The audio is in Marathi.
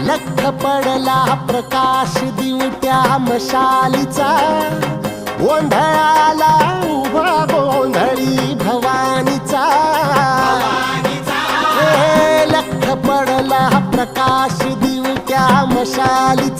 लख पडला प्रकाश दिवट्या मशालीचा, गोंधळाला उभा गोंधळी भवानीचा. लख पडला प्रकाश दिवट्या मशालीचा,